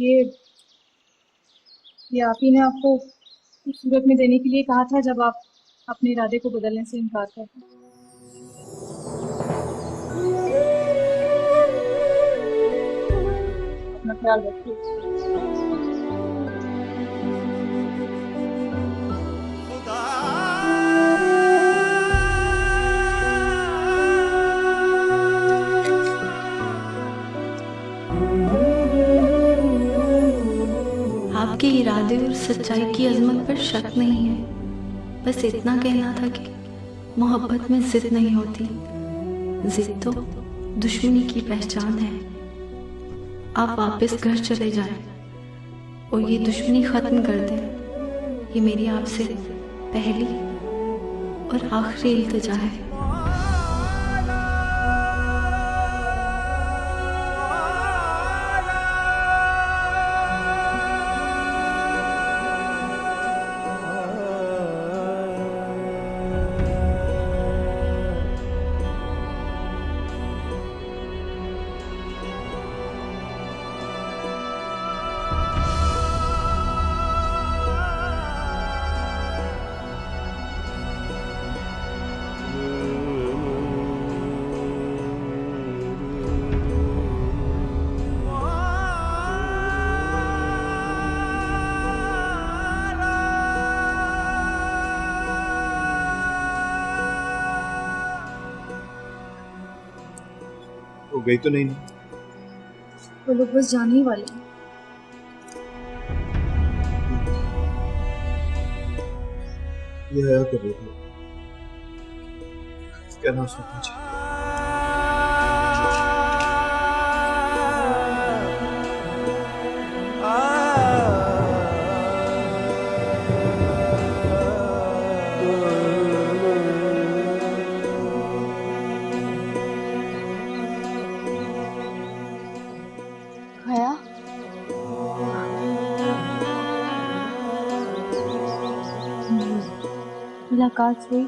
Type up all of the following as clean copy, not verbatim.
ये आप ही ने आपको सूरत में देने के लिए कहा था जब आप अपने इरादे को बदलने से इनकार करते। अपना ख्याल रखिए। आपके इरादे और सच्चाई की अजमत पर शक नहीं है, बस इतना कहना था कि मोहब्बत में जिद नहीं होती, जिद तो दुश्मनी की पहचान है। आप वापस घर चले जाएं और ये दुश्मनी खत्म कर दें। ये मेरी आपसे पहली और आखिरी इल्तिजा है। वो गई तो नहीं ना? वो लोग बस जाने ही वाले हैं। ये है कर रही थी, क्या नाम सुनना चाहिए? खया, मुलाकात हुई,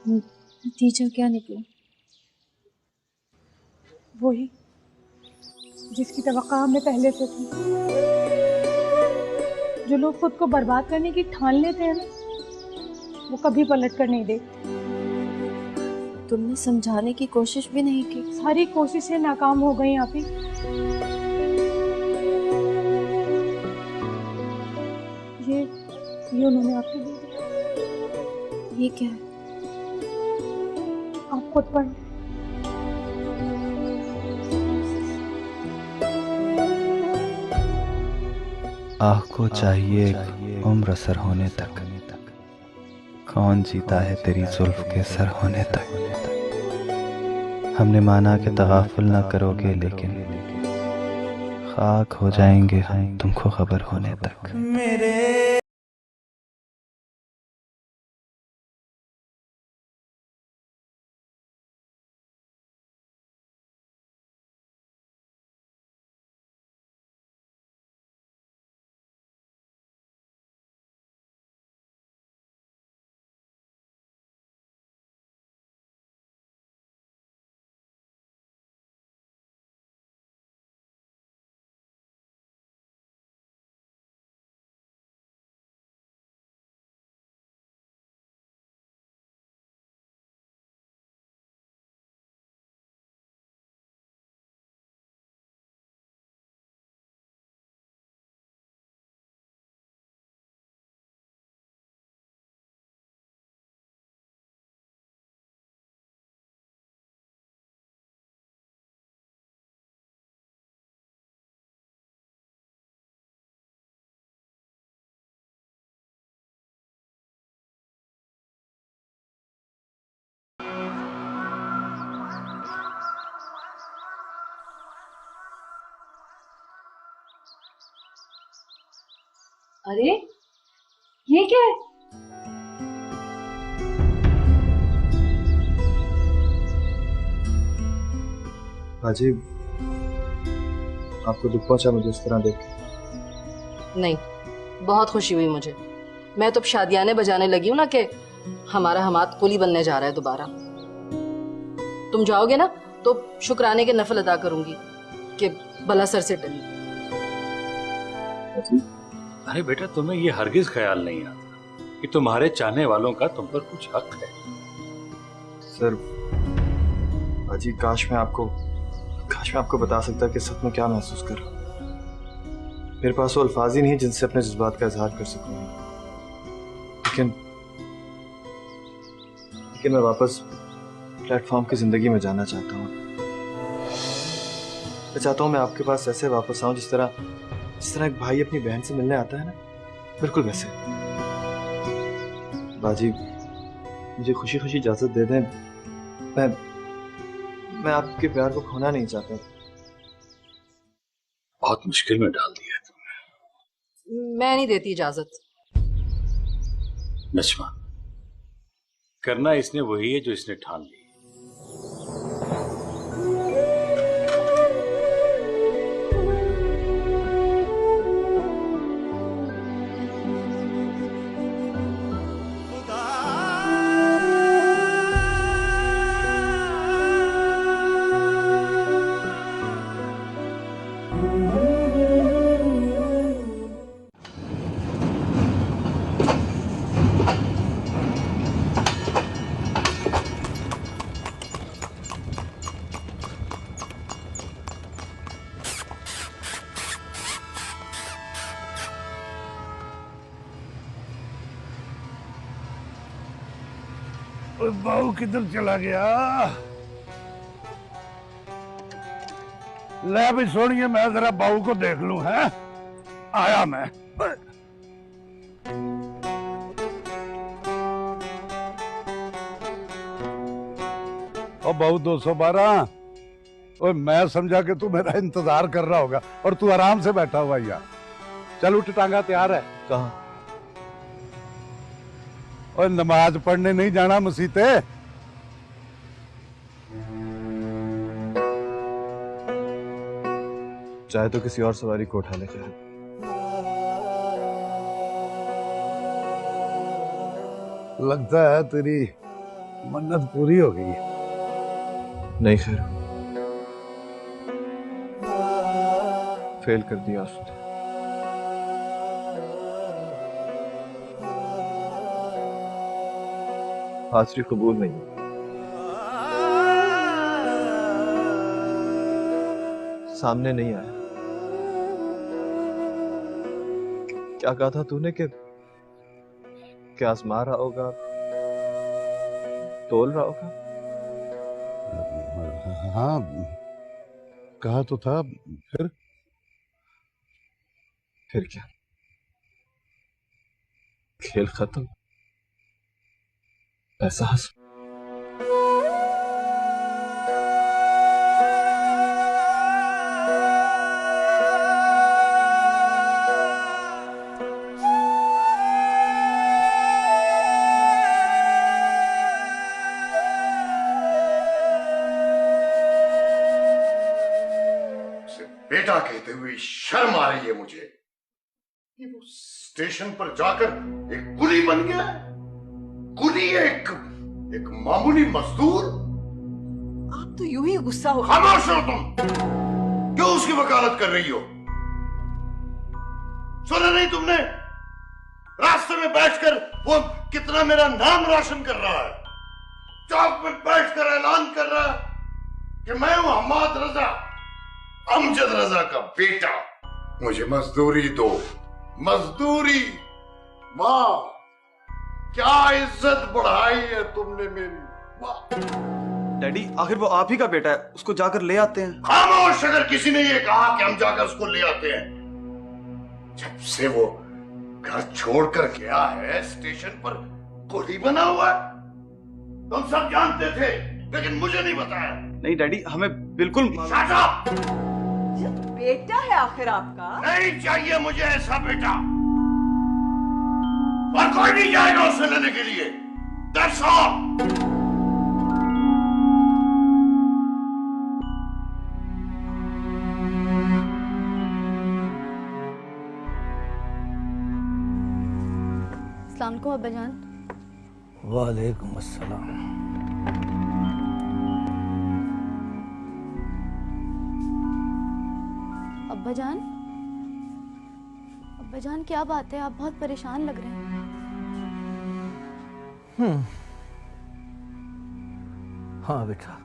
नतीजा क्या निकला? वही जिसकी तवक्का हमें पहले से थी। जो लोग खुद को बर्बाद करने की ठान लेते हैं ना, वो कभी पलट कर नहीं देखते। तुमने समझाने की कोशिश भी नहीं की। सारी कोशिशें नाकाम हो गई आप ही। ये उन्होंने आपको दे दिया। ये क्या है? आप खुद पढ़। आह को चाहिए उम्र सर होने तक, कौन जीता है तेरी जुल्फ के सर होने तक। हमने माना कि तगाफुल ना करोगे, लेकिन खाक हो जाएंगे हम तुमको खबर होने तक। अरे ये क्या है? हाजी, आपको दुख पहुंचा मुझे इस तरह देख के? नहीं, बहुत खुशी हुई मुझे। मैं तो शादियाने बजाने लगी हूँ ना कि हमारा हमाद कुली बनने जा रहा है दोबारा। तुम जाओगे ना तो शुक्राने के नफल अदा करूंगी कि बला सर से टली। अरे बेटा, तुम्हें ये हरगिज ख्याल नहीं आता कि तुम्हारे चाहने वालों का तुम पर कुछ हक है? सर बाजी, काश मैं आपको बता सकता कि सच में क्या महसूस कर रहा हूँ। मेरे पास वो अल्फाज ही नहीं जिनसे अपने जज्बात का इजहार कर सकूं। लेकिन मैं वापस प्लेटफॉर्म की जिंदगी में जाना चाहता हूँ। मैं चाहता हूँ मैं आपके पास ऐसे वापस आऊं जिस तरह एक भाई अपनी बहन से मिलने आता है ना, बिल्कुल वैसे। बाजी, मुझे खुशी खुशी इजाजत दे दें। मैं आपके प्यार को खोना नहीं चाहता। बहुत मुश्किल में डाल दिया है तुमने। मैं नहीं देती इजाजत। नजमा, करना इसने वही है जो इसने ठान ली। बाबू किधर चला गया? ले भी सोनिए, मैं जरा बाबू को देख लूं। है आया मैं। ओ बाबू 212। ओ मैं समझा कि तू मेरा इंतजार कर रहा होगा और तू आराम से बैठा हुआ यार। चल उठ, टांगा तैयार है। कहाँ? और नमाज पढ़ने नहीं जाना मसीते? चाहे तो किसी और सवारी को उठा ले। चाहे लगता है तेरी मन्नत पूरी हो गई। नहीं, खैर फेल कर दिया उसने। हाजिरी कबूल नहीं। सामने नहीं आया। क्या कहा था तूने कि आजमा रहा होगा, तोल रहा होगा? हाँ कहा तो था। फिर क्या? खेल खत्म। एहसास। बेटा कहते हुए शर्म आ रही है मुझे कि वो स्टेशन पर जाकर एक कुली बन गया। कुली, एक मामूली मजदूर। आप तो यूं ही गुस्सा हो। खामोश हो तुम। क्यों उसकी वकालत कर रही हो? सुना नहीं तुमने? रास्ते में बैठकर वो कितना मेरा नाम रोशन कर रहा है। चौक में बैठकर ऐलान कर रहा है कि मैं हूं हम्माद रजा, अमजद रजा का बेटा। मुझे मजदूरी दो, मजदूरी। वाह, क्या इज्जत बढ़ाई है तुमने मेरी। वाह। डैडी, आखिर वो आप ही का बेटा है, उसको जाकर ले आते हैं। खामोश। अगर किसी ने ये कहा कि हम जाकर उसको ले आते हैं, जब से वो घर छोड़कर गया है स्टेशन पर कुली बना हुआ है। तुम सब जानते थे लेकिन मुझे नहीं बताया। नहीं डैडी, हमें बिल्कुल। Shut up! बेटा है आखिर आपका। नहीं चाहिए मुझे ऐसा बेटा, और कोई नहीं जाएगा उसे लेने के लिए। That's all. अस्सलाम वालेकुम अब्बाजान। वालेकुम अस्सलाम। अब्बा जान, क्या बात है? आप बहुत परेशान लग रहे हैं। हाँ बेटा,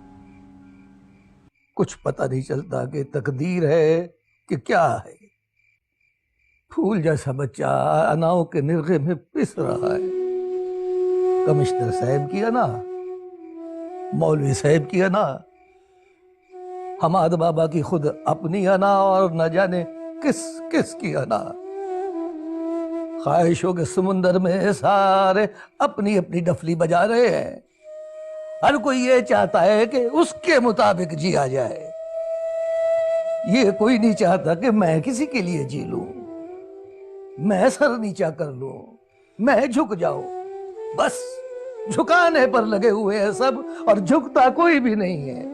कुछ पता नहीं चलता कि तकदीर है कि क्या है। फूल जैसा बच्चा अनाओं के निर्गे में पिस रहा है। कमिश्नर साहब की अना, मौलवी साहब की अना, हमाद बाबा की खुद अपनी अना, और न जाने किस किस की अना। ख्वाहिशों के समुंदर में सारे अपनी अपनी डफली बजा रहे हैं। हर कोई ये चाहता है कि उसके मुताबिक जिया जाए। ये कोई नहीं चाहता कि मैं किसी के लिए जी लूं, मैं सर नीचा कर लूं, मैं झुक जाऊं। बस झुकाने पर लगे हुए हैं सब, और झुकता कोई भी नहीं है।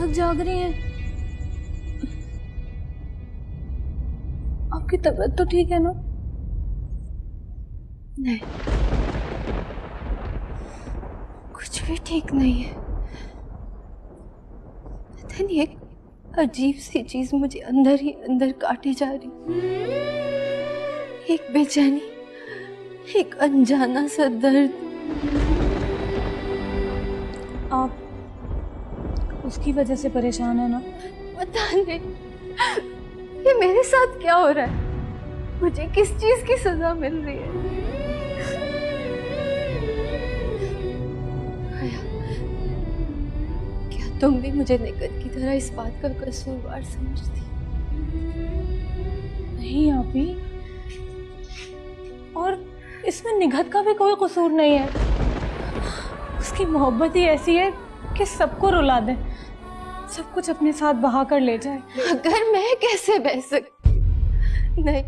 जाग रही हैं? आपकी तबीयत तो ठीक है ना? नहीं, कुछ भी ठीक नहीं है। पता नहीं, एक अजीब सी चीज मुझे अंदर ही अंदर काटे जा रही। एक बेचैनी, एक अनजाना सा दर्द। आप उसकी वजह से परेशान है ना? पता नहीं ये मेरे साथ क्या हो रहा है, मुझे किस चीज की सजा मिल रही है। क्या तुम भी मुझे निकट की तरह इस बात का कसूरवार समझती? नहीं आपी, और इसमें निगहत का भी कोई कसूर नहीं है। उसकी मोहब्बत ही ऐसी है कि सबको रुला दे, सब कुछ अपने साथ बहा कर ले जाए। अगर मैं कैसे बह सकती? नहीं,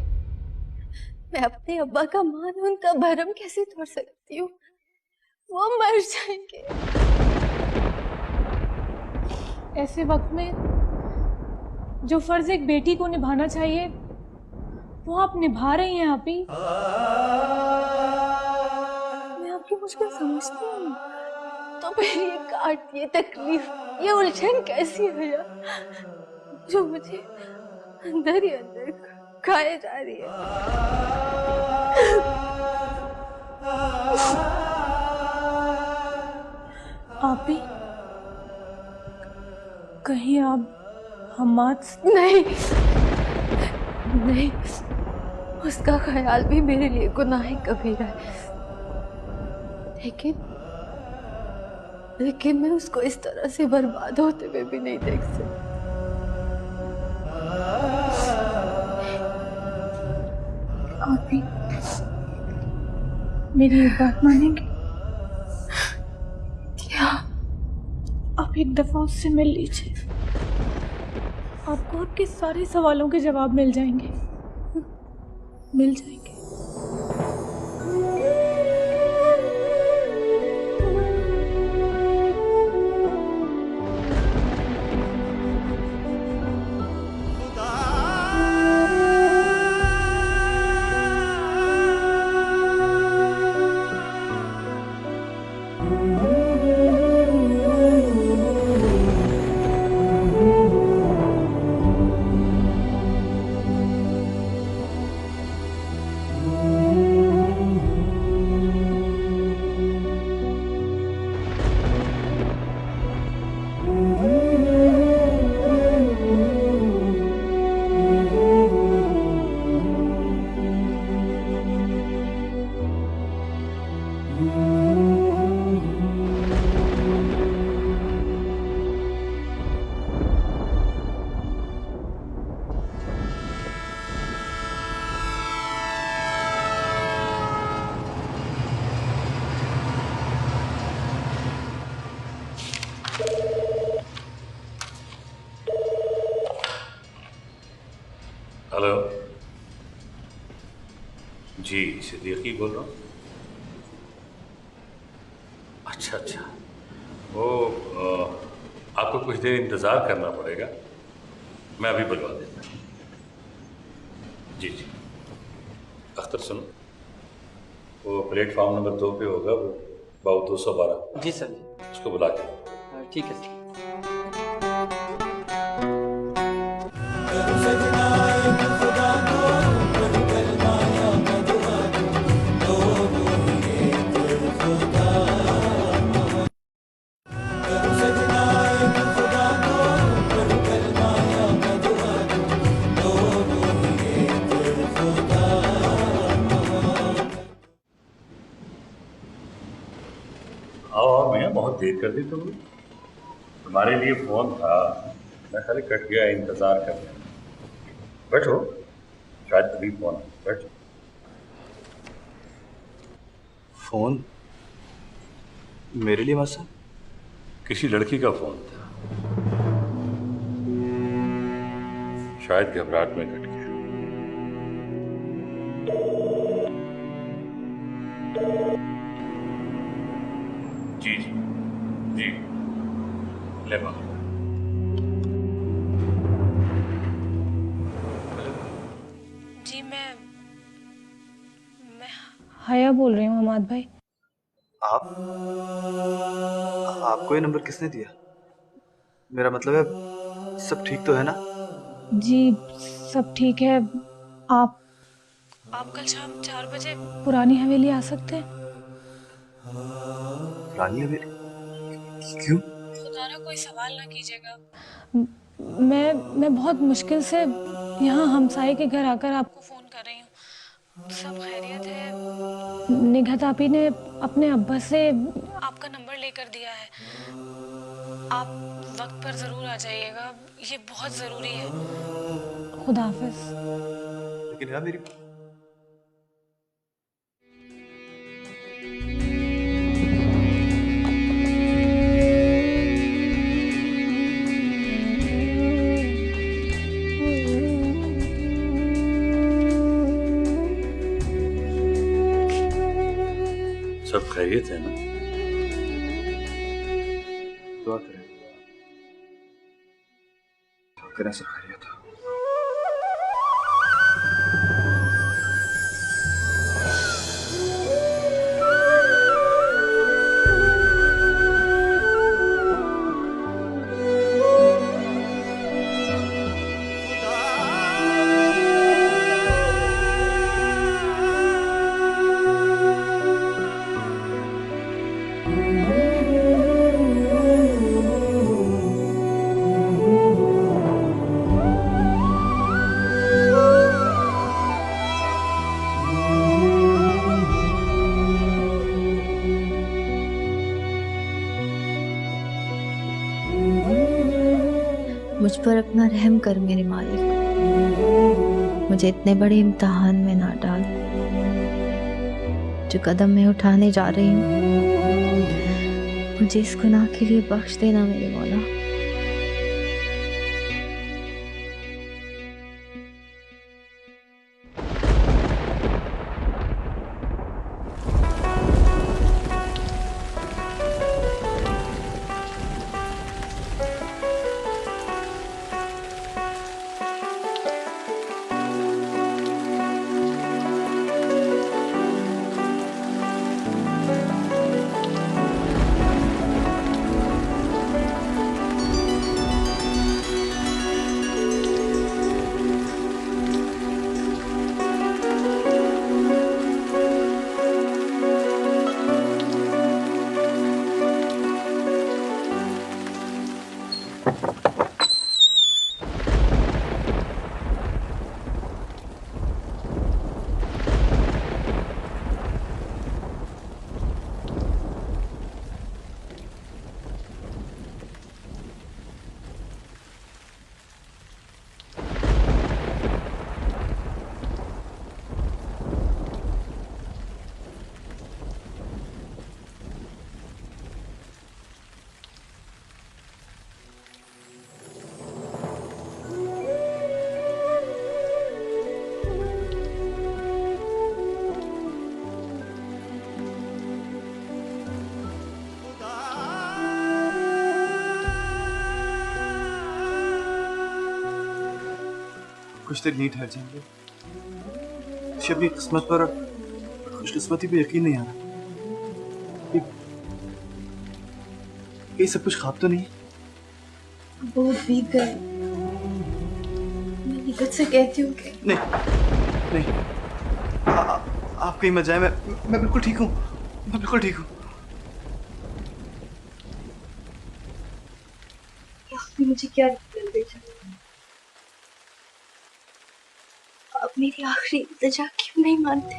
मैं अपने अब्बा का मान, उनका भरम कैसे तोड़ सकती हूँ? वो मर जाएंगे। ऐसे वक्त में जो फर्ज एक बेटी को निभाना चाहिए वो आप निभा रही हैं आपी। मैं आपकी मुश्किल समझती हूँ। तो फिर ये काट, ये तकलीफ, ये उलझन कैसी है जो मुझे अंदर ही अंदर खाए जा रही है? आपी, कहीं आप हम्माद? नहीं नहीं, उसका ख्याल भी मेरे लिए गुनाह कबीरा है। लेकिन मैं उसको इस तरह से बर्बाद होते हुए भी नहीं देख सकती। आपी, मेरी एक बात मानेंगे? क्या? आप एक दफा उससे मिल लीजिए, आपको आपके सारे सवालों के जवाब मिल जाएंगे। मिल जाएंगे। हेलो जी, सिद्दीकी बोल रहा हूँ। अच्छा अच्छा, वो आपको कुछ देर इंतज़ार करना पड़ेगा, मैं अभी बुलवा देता हूँ। जी जी। अख्तर सुनो, वो प्लेटफॉर्म नंबर 2 पे होगा, वो बाउ 212। जी सर। उसको बुला के। ठीक है सर। आओ मैं बहुत देर कर दी तुमने। तुम्हारे लिए फोन था, मैं खाली कट गया इंतजार कर रहा। बैठो, शायद तभी फोन आया। बैठो। फोन मेरे लिए मसा? किसी लड़की का फोन था, शायद घबराहट में कट गया। जी जी जी, ले बाबा। जी मैं हया बोल रही हूँ हमाद भाई। आपको ये नंबर किसने दिया? मेरा मतलब है, सब ठीक तो है ना? जी सब ठीक है। आप कल शाम 4 बजे पुरानी हवेली आ सकते हैं? रानी हवेली? क्यों? खुदा ना कोई सवाल ना कीजिएगा। मैं बहुत मुश्किल से यहाँ हमसाये के घर आकर आपको फ़ोन कर रही हूँ। सब खैरियत है। निघत आपी ने अपने अब्बा से आपका नंबर लेकर दिया है। आप वक्त पर ज़रूर आ जाइएगा, ये बहुत ज़रूरी है। खुदा हाफिज़। लेकिन यार मेरी सब खैरियत है ना? दुआ करें, दुआ करें सब खैरियत हो। मुझ पर अपना रहम कर मेरे मालिक, मुझे इतने बड़े इम्तिहान में ना डाल। जो कदम मैं उठाने जा रही हूँ, मुझे इस गुनाह के लिए बख्श देना मेरे मौला। कुछ देर नहीं ठहर जाएंगे? मुझे अपनी किस्मत पर, खुशकिस्मती पे यकीन नहीं आ रहा। ये सब कुछ ख्वाब तो नहीं? बहुत बीत गए। मैं निकट से कहती हूँ कि नहीं नहीं, आप कहीं मत जाए। मैं बिल्कुल ठीक हूँ, मैं बिल्कुल ठीक हूँ। आपने मुझे क्या कर भेजा? आप मेरी आखिरी इल्तिजा क्यों नहीं मानते?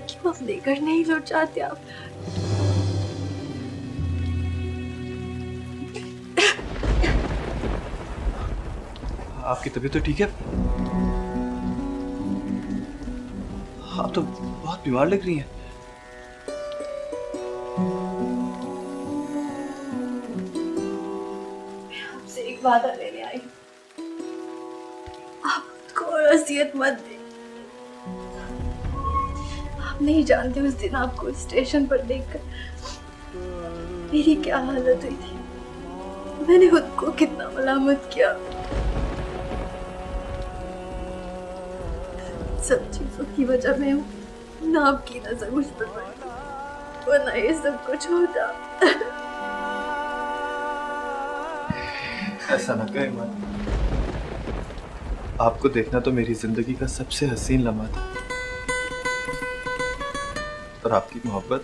क्यों अपने घर नहीं लौट जाते आप? आपकी तबीयत तो ठीक है? आप तो बहुत बीमार लग रही हैं। मैं आपसे एक वादा लेने आई हूँ। आप खुद को और असियत मत दें। आप नहीं जानते उस दिन आपको स्टेशन पर देखकर मेरी क्या हालत हुई थी। मैंने खुद को कितना मलामत किया। सब चीजों की वजह मैं हूँ, ना आपकी नजर मुझ पर पड़ती, वरना ये सब कुछ होता। ऐसा ना कहे ईमान। आपको देखना तो मेरी जिंदगी का सबसे हसीन लम्हा था, और आपकी मोहब्बत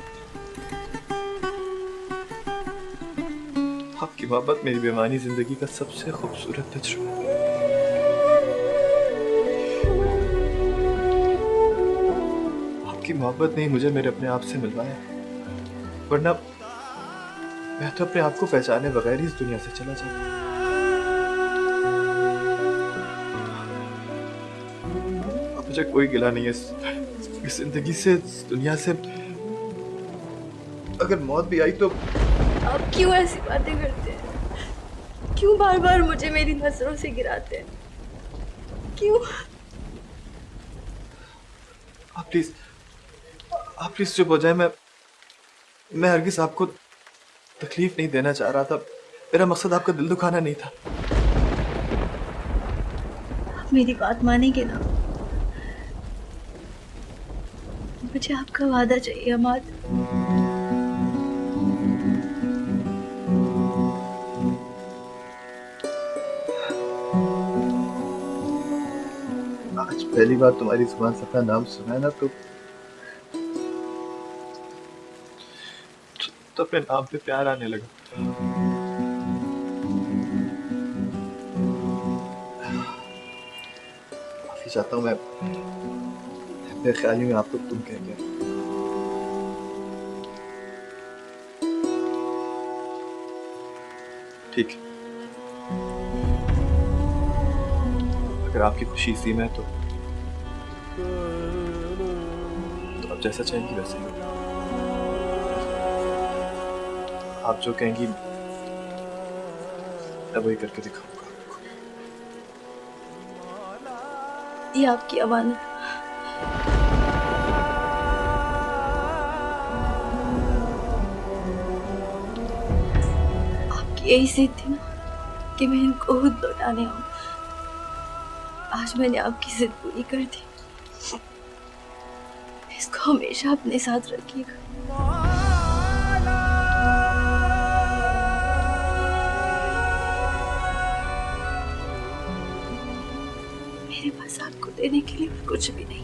मेरी बेमानी जिंदगी का सबसे खूबसूरत तजुर्बा है। आपकी मोहब्बत ने मुझे मेरे अपने आप से मिलवाया, वरना मैं तो अपने आप को पहचाने बगैर ही इस दुनिया से चला जाता। अब मुझे कोई गिला नहीं है इस जिंदगी से, इस दुनिया से। अगर मौत भी आई तो आप क्यों ऐसी बातें करते हैं? क्यों बार बार मुझे मेरी नजरों से गिराते हैं? क्यों? आप प्लीज चुप हो जाए। मैं हरगिज आपको तकलीफ नहीं देना चाह रहा था। मेरा मकसद आपका दिल दुखाना नहीं था। आप मेरी बात मानेंगे ना? मुझे आपका वादा चाहिए अमाद। आज पहली बार तुम्हारी जुबान से अपना नाम सुना है ना, तो अपने नाम पे प्यार आने लगा। माफी चाहता हूँ मैं बेख्याली में आपको तुम कह गया। ठीक है, अगर आपकी खुशी इसी में है तो आप जैसा चाहेंगी वैसे ही। आप जो कहेंगी मैं वही करके दिखाऊंगा आपको। ये आपकी अमानत। आपकी यही जिद थी ना कि मैं इनको खुद लौटाने आऊं। आज मैंने आपकी जिद पूरी कर दी। इसको हमेशा अपने साथ रखिएगा। मेरे पास आपको देने के लिए कुछ भी नहीं।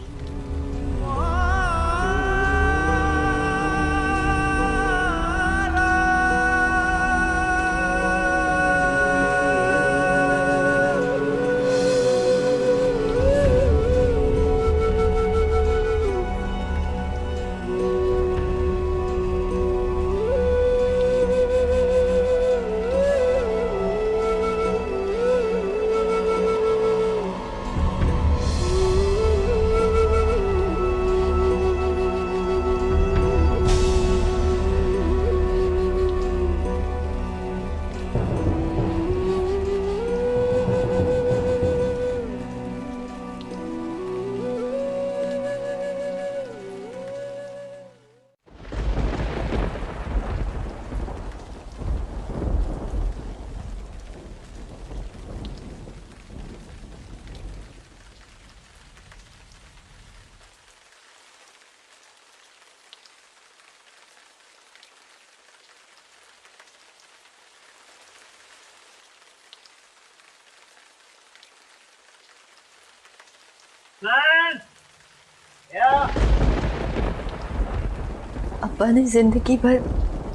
अब्बा ने जिंदगी भर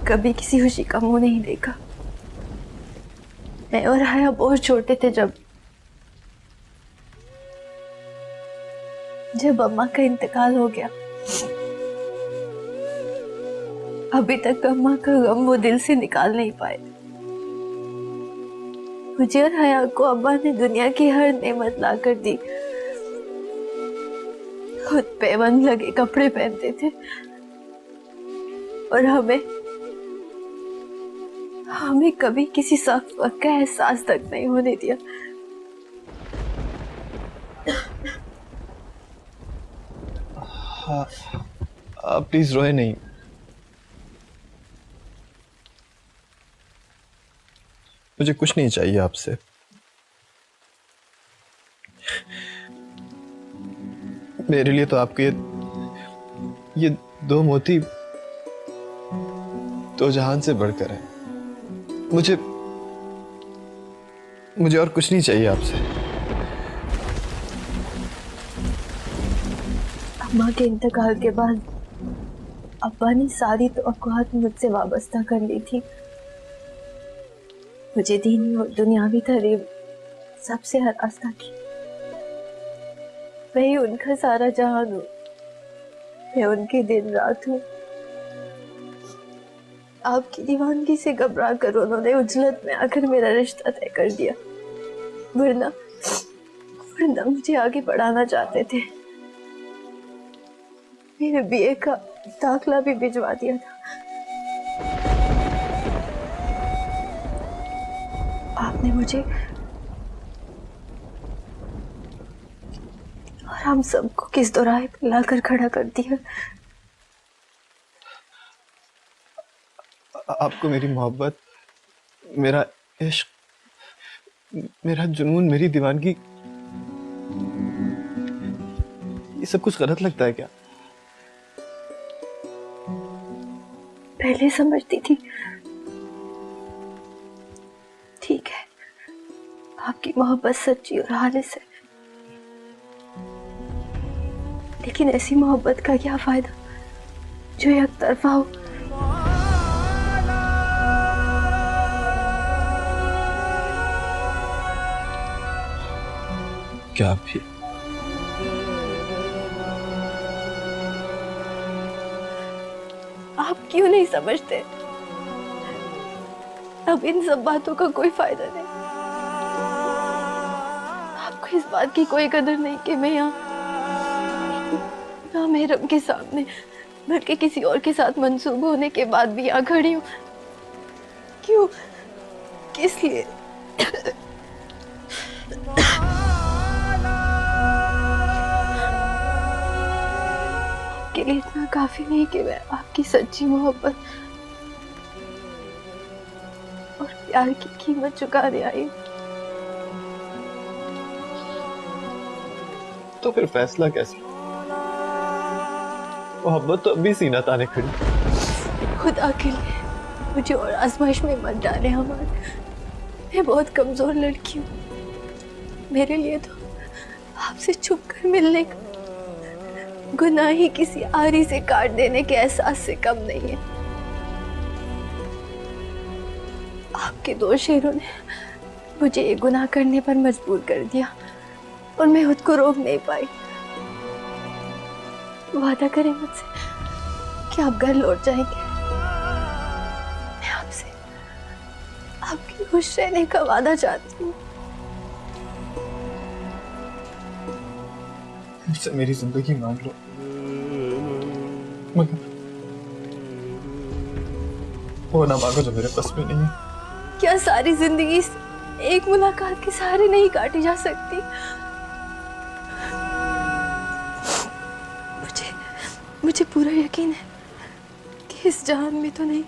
कभी किसी खुशी का मुंह नहीं देखा। मैं और हया बहुत छोटे थे जब अम्मा का इंतकाल हो गया। अभी तक अम्मा का गम वो दिल से निकाल नहीं पाए। मुझे और हया को अब्बा ने दुनिया की हर नेमत ला कर दी। खुद पैबंद लगे कपड़े पहनते थे और हमें कभी किसी सख्त वक्त का एहसास तक नहीं होने दिया। हाँ, आप प्लीज रोए नहीं। मुझे कुछ नहीं चाहिए आपसे। मेरे लिए तो आपके ये दो मोती दो जहान से बढ़कर है। मुझे और कुछ नहीं चाहिए आपसे। अम्मा के इंतकाल के बाद अब्बा ने सारी तवक्कुआत मुझसे वाबस्ता कर ली थी। मुझे दीनी और दुनियावी तालीम सबसे हरास्ता की। मैं ही उनका सारा जहान हूँ, मैं उनकी दिन रात हूँ। आपकी दीवानगी से घबरा कर उन्होंने उजलत में आकर मेरा रिश्ता तय कर दिया, वरना मुझे आगे बढ़ाना चाहते थे। मेरे बीए का दाखला भी भिजवा दिया था। आपने मुझे और हम सबको किस दोराहे पे लाकर खड़ा कर दिया। आपको मेरी मोहब्बत, मेरा इश्क, मेरा जुनून, मेरी दीवानगी, ये सब कुछ गलत लगता है क्या? पहले समझती थी, ठीक है, आपकी मोहब्बत सच्ची और खालिस है, लेकिन ऐसी मोहब्बत का क्या फायदा जो एक तरफा हो। क्या भी आप क्यों नहीं समझते? अब इन सब बातों का कोई फायदा नहीं। आपको इस बात की कोई कदर नहीं कि मैं यहाँ ना महरम के सामने बल्कि किसी और के साथ मंसूब होने के बाद भी यहाँ खड़ी हूँ। क्यों? किस लिए? के लिए इतना काफी नहीं कि मैं आपकी सच्ची मोहब्बत और प्यार की कीमत चुकाने आई। तो फिर फैसला कैसे? मोहब्बत तो अभी सीना ताने खड़ी। खुदा के लिए मुझे और आजमाइश में मत डाले हमारे। मैं बहुत कमजोर लड़की हूँ। मेरे लिए तो आपसे छुप कर मिलने का गुनाह ही किसी आरी से काट देने के एहसास से कम नहीं है। आपके दो शेरों ने मुझे ये गुनाह करने पर मजबूर कर दिया और मैं खुद को रोक नहीं पाई। वादा करें मुझसे कि आप घर लौट जाएंगे। मैं आपसे आपकी खुश रहने का वादा चाहती हूँ। मुझसे मेरी जिंदगी मांग लो, मगर वो ना मांगो जो मेरे पास में नहीं है। क्या सारी जिंदगी एक मुलाकात के सहारे नहीं काटी जा सकती? मुझे पूरा यकीन है कि इस जहान में तो नहीं,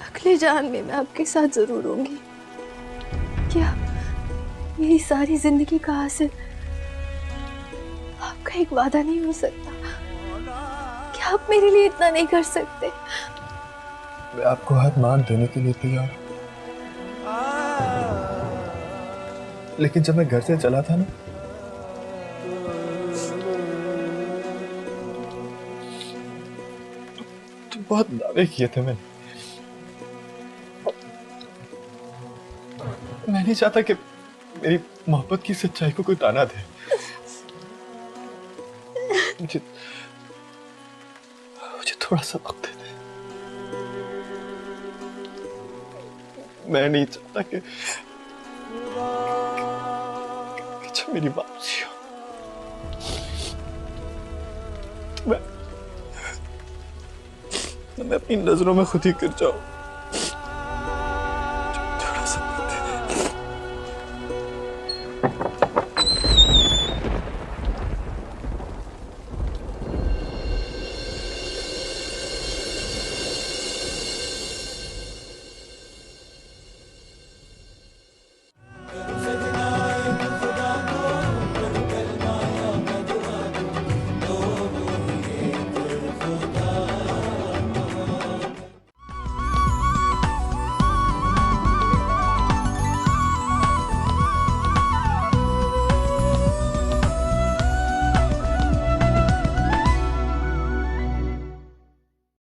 अगले जहान में मैं आपके साथ जरूर होंगी। क्या मेरी सारी जिंदगी का हासिल आपका एक वादा नहीं हो सकता? क्या आप मेरे लिए इतना नहीं कर सकते? मैं आपको हाथ मान देने के लिए तैयार, लेकिन जब मैं घर से चला था ना, बहुत दावे किए थे मैंने। मैं नहीं चाहता कि मेरी मोहब्बत की सच्चाई को कोई ताना दे। मुझे थोड़ा सा वक्त दे दे। मैं नहीं चाहता कि जब मेरी वापसी हो तो मैं अपनी नजरों में खुद ही गिर जाऊं।